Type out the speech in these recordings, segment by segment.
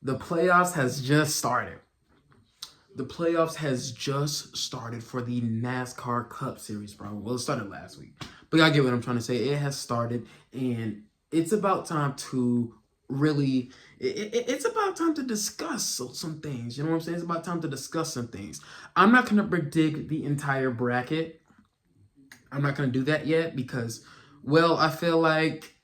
The playoffs has just started. The playoffs has just started for the NASCAR Cup Series, bro. Well, it started last week, but y'all get what I'm trying to say. It has started, and it's about time to really. It's about time to discuss some things. You know what I'm saying? It's about time to discuss some things. I'm not gonna predict the entire bracket. I'm not gonna do that yet because, well, I feel like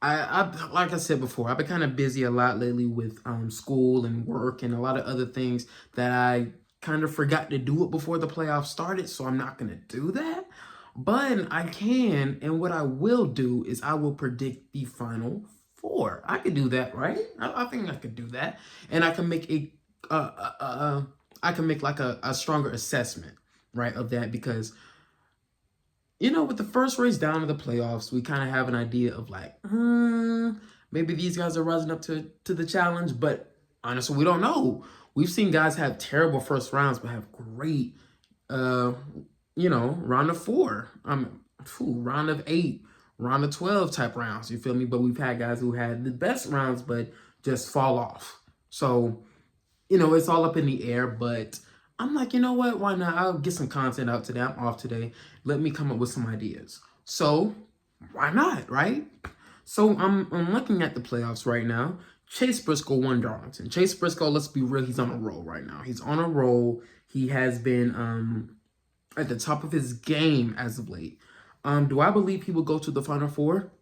I like I said before, I've been kind of busy a lot lately with school and work and a lot of other things that I kind of forgot to do it before the playoffs started. So I'm not gonna do that, but I can. And what I will do is I will predict the final four. I could do that, right? I think I could do that, and I can make I can make like a stronger assessment, right, of that because with the first race down to the playoffs, we kind of have an idea of like, maybe these guys are rising up to the challenge. But honestly, we don't know. We've seen guys have terrible first rounds, but have great, round of four, round of 8, round of 12 type rounds. You feel me? But we've had guys who had the best rounds, but just fall off. So, it's all up in the air, but I'm like, you know what? Why not? I'll get some content out today. I'm off today. Let me come up with some ideas. So why not, right? So I'm looking at the playoffs right now. Chase Briscoe won Darlington. Chase Briscoe, let's be real, he's on a roll right now. He's on a roll. He has been at the top of his game as of late. Do I believe he will go to the Final Four?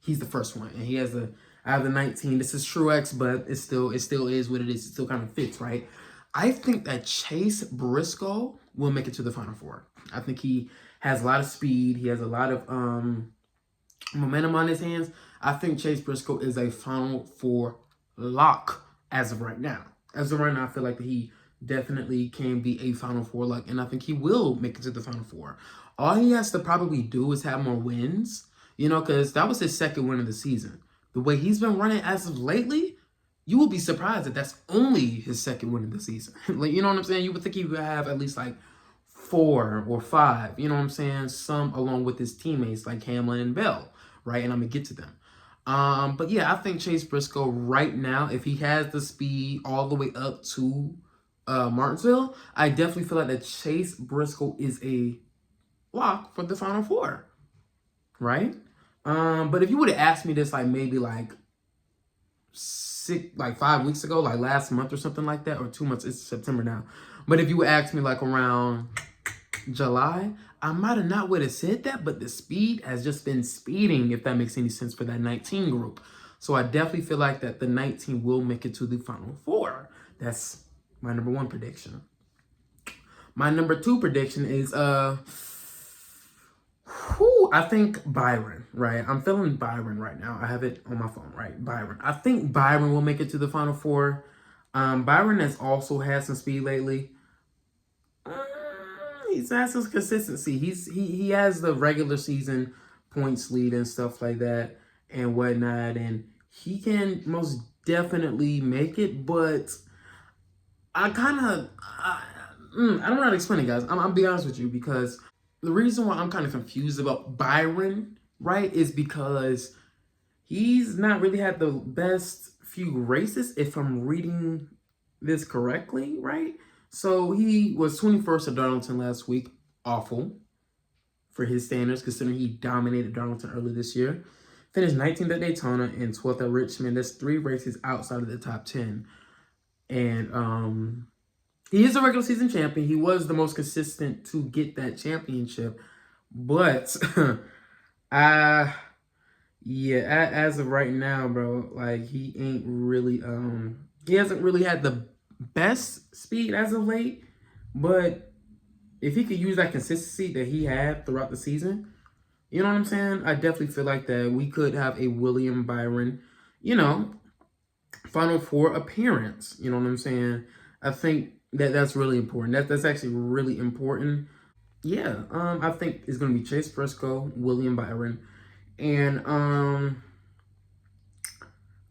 He's the first one, and he has out of the 19. This is Truex, but it still is what it is. It still kind of fits, right? I think that Chase Briscoe will make it to the Final Four. I think he has a lot of speed. He has a lot of momentum on his hands. I think Chase Briscoe is a Final Four lock as of right now. As of right now, I feel like he definitely can be a Final Four lock, and I think he will make it to the Final Four. All he has to probably do is have more wins, because that was his second win of the season. The way he's been running as of lately, you will be surprised that that's only his second win of the season. Like, you know what I'm saying? You would think he would have at least like 4 or 5, you know what I'm saying? Some along with his teammates like Hamlin and Bell, right? And I'm going to get to them. But yeah, I think Chase Briscoe right now, if he has the speed all the way up to Martinsville, I definitely feel like that Chase Briscoe is a lock for the Final Four, right? But if you would have asked me this like maybe like 5 weeks ago, like last month or something like that, or 2 months, it's September now. But if you would ask me like around July, I might have not would have said that, but the speed has just been speeding, if that makes any sense, for that 19 group. So I definitely feel like that the 19 will make it to the Final Four. That's my number 1 prediction. My number 2 prediction is I think Byron, right? I'm feeling Byron right now. I have it on my phone, right? Byron. I think Byron will make it to the Final Four. Byron has also had some speed lately. He's had some consistency. He has the regular season points lead and stuff like that and whatnot, and he can most definitely make it. But I don't know how to explain it, guys. I'll be honest with you, because the reason why I'm kind of confused about Byron, right, is because he's not really had the best few races, if I'm reading this correctly, right? So he was 21st at Darlington last week. Awful for his standards, considering he dominated Darlington early this year. Finished 19th at Daytona and 12th at Richmond. That's 3 races outside of the top 10. And he is a regular season champion. He was the most consistent to get that championship. But, as of right now, bro, like, he ain't really, he hasn't really had the best speed as of late. But if he could use that consistency that he had throughout the season, you know what I'm saying? I definitely feel like that we could have a William Byron, Final Four appearance. You know what I'm saying? I think that's really important. That's actually really important. Yeah, I think it's gonna be Chase Briscoe, William Byron, and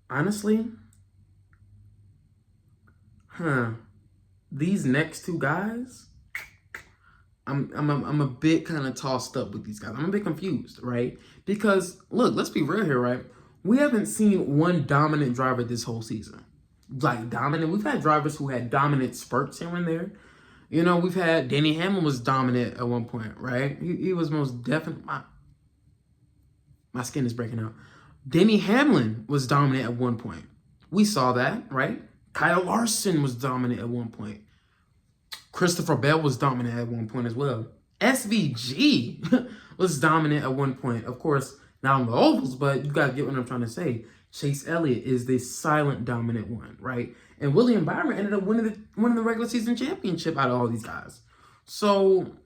honestly, these next 2 guys, I'm a bit kind of tossed up with these guys. I'm a bit confused, right? Because look, let's be real here, right? We haven't seen one dominant driver this whole season. like dominant. We've had drivers who had dominant spurts here and there. You know, we've had Denny Hamlin was dominant at one point, right? He was most definitely. My skin is breaking out. Denny Hamlin was dominant at one point. We saw that, right? Kyle Larson was dominant at one point. Christopher Bell was dominant at one point as well. SVG was dominant at one point. Of course, not on the ovals, but you gotta get what I'm trying to say. Chase Elliott is the silent dominant one, right? And William Byron ended up winning the regular season championship out of all these guys. So,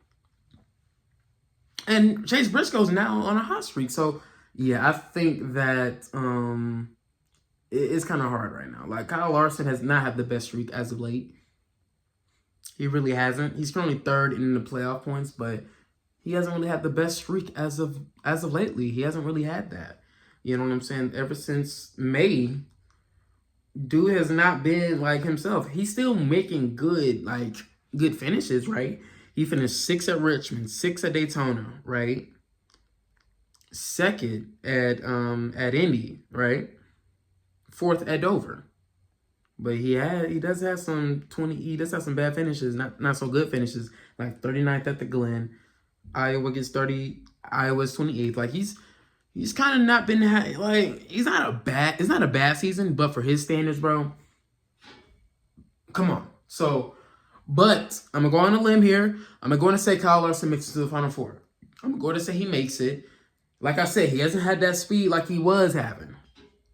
and Chase Briscoe's now on a hot streak. So, yeah, I think that it's kind of hard right now. Like, Kyle Larson has not had the best streak as of late. He really hasn't. He's currently third in the playoff points, but he hasn't really had the best streak as of lately. He hasn't really had that. You know what I'm saying? Ever since May, dude has not been like himself. He's still making good finishes, right? He finished 6th at Richmond, 6th at Daytona, right? 2nd at Indy, right? 4th at Dover. But he does have some bad finishes, not so good finishes, like 39th at the Glen. Iowa gets 30, Iowa's 28th. Like he's kind of not been it's not a bad season, but for his standards, bro. Come on. So, but I'm gonna go on a limb here. I'm gonna go and say Kyle Larson makes it to the Final Four. I'm gonna go to say he makes it. Like I said, he hasn't had that speed like he was having.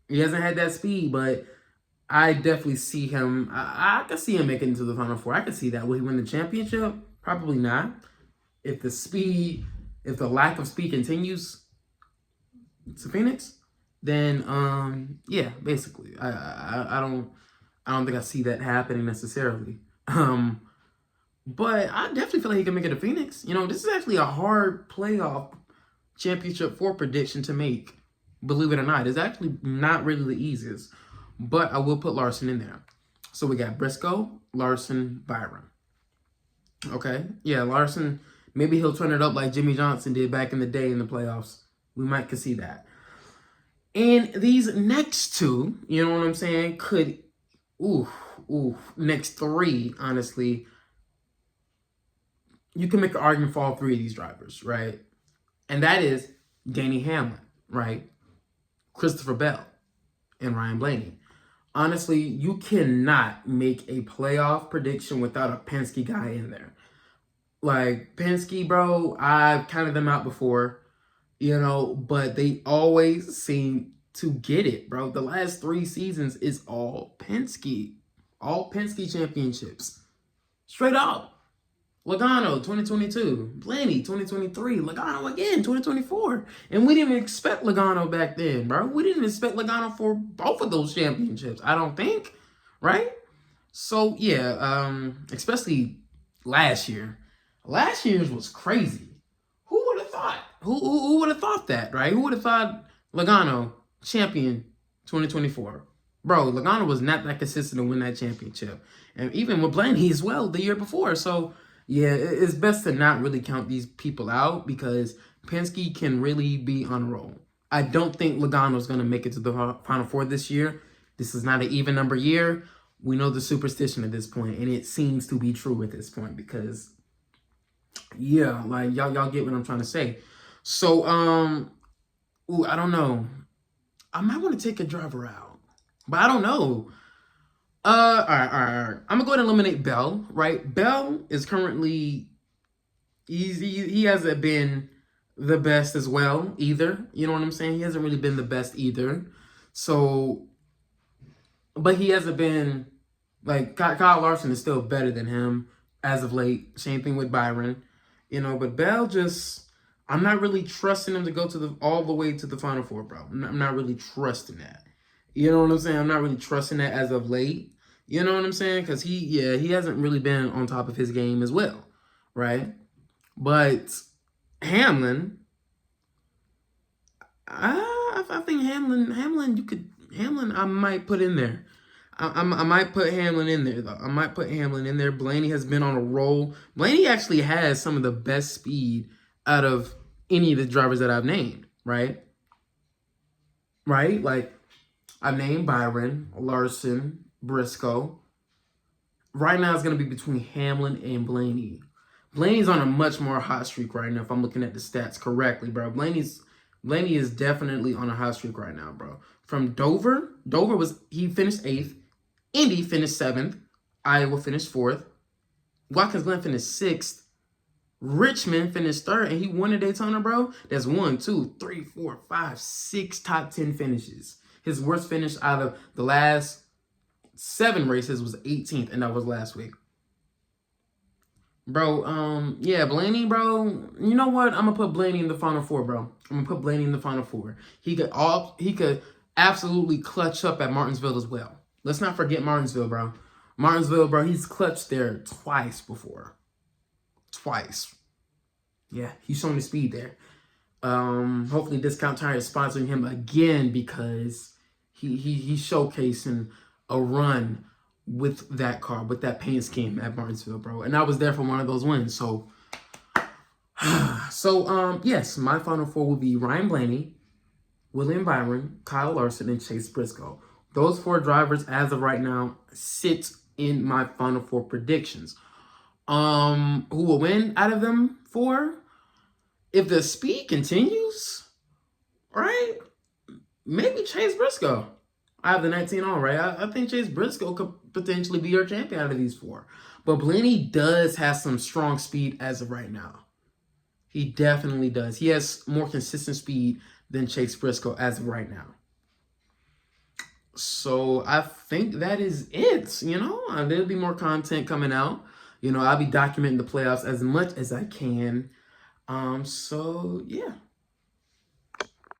He hasn't had that speed, but I definitely see him. I can see him making it to the Final Four. I can see that. Will he win the championship? Probably not. If the lack of speed continues to Phoenix, then yeah, basically, I don't think I see that happening necessarily. But I definitely feel like he can make it to Phoenix. You know, this is actually a hard playoff championship 4 prediction to make. Believe it or not, it's actually not really the easiest. But I will put Larson in there. So we got Briscoe, Larson, Byron. Okay? Yeah, Larson, maybe he'll turn it up like Jimmy Johnson did back in the day in the playoffs. We might could see that. And these next two, you know what I'm saying, next 3, honestly, you can make an argument for all 3 of these drivers, right? And that is Denny Hamlin, right? Christopher Bell, and Ryan Blaney. Honestly, you cannot make a playoff prediction without a Penske guy in there. Like, Penske, bro, I've counted them out before, you know, but they always seem to get it, bro. The last 3 seasons is all Penske. All Penske championships. Straight up. Logano, 2022. Blaney, 2023. Logano again, 2024. And we didn't expect Logano back then, bro. We didn't expect Logano for both of those championships, I don't think. Right? So, yeah, especially last year. Last year's was crazy. Who would have thought? Who would have thought that, right? Who would have thought Logano, champion 2024? Bro, Logano was not that consistent to win that championship. And even with Blaney as well the year before. So, yeah, it's best to not really count these people out because Penske can really be on a roll. I don't think Logano's going to make it to the Final Four this year. This is not an even number year. We know the superstition at this point, and it seems to be true at this point because, yeah, like, y'all get what I'm trying to say. So, I don't know. I might want to take a driver out, but I don't know. All right. I'm gonna go ahead and eliminate Bell, right? Bell is currently he hasn't been the best as well either. You know what I'm saying? He hasn't really been the best either. So, but he hasn't been like Kyle Larson is still better than him as of late. Same thing with Byron, you know. But Bell I'm not really trusting him to go to all the way to the Final Four, bro. I'm not really trusting that. You know what I'm saying? I'm not really trusting that as of late. You know what I'm saying? Because he hasn't really been on top of his game as well, right? But Hamlin, I think Hamlin, I might put in there. I might put Hamlin in there, though. I might put Hamlin in there. Blaney has been on a roll. Blaney actually has some of the best speed out of any of the drivers that I've named, right? Right? Like, I've named Byron, Larson, Briscoe. Right now, it's going to be between Hamlin and Blaney. Blaney's on a much more hot streak right now, if I'm looking at the stats correctly, bro. Blaney is definitely on a hot streak right now, bro. From Dover, he finished 8th. Indy finished 7th. Iowa finished 4th. Watkins Glen finished 6th. Richmond finished 3rd, and he won a Daytona, bro. That's 1, 2, 3, 4, 5, 6 top 10 finishes. His worst finish out of the last 7 races was 18th, and that was last week. Bro, yeah, Blaney, bro. You know what? I'm gonna put Blaney in the Final Four, bro. I'm gonna put Blaney in the Final Four. He could absolutely clutch up at Martinsville as well. Let's not forget Martinsville, bro. Martinsville, bro, he's clutched there twice before. Twice. Yeah, he's shown the speed there. Hopefully Discount Tire is sponsoring him again, because he's showcasing a run with that car, with that paint scheme at Martinsville, bro. And I was there for one of those wins. So yes, my Final Four will be Ryan Blaney, William Byron, Kyle Larson, and Chase Briscoe. Those 4 drivers, as of right now, sit in my Final Four predictions. Who will win out of them 4? If the speed continues, right? Maybe Chase Briscoe. I have the 19 on, right? I think Chase Briscoe could potentially be your champion out of these 4. But Blaney does have some strong speed as of right now. He definitely does. He has more consistent speed than Chase Briscoe as of right now. So I think that is it. There'll be more content coming out. I'll be documenting the playoffs as much as I can. So yeah.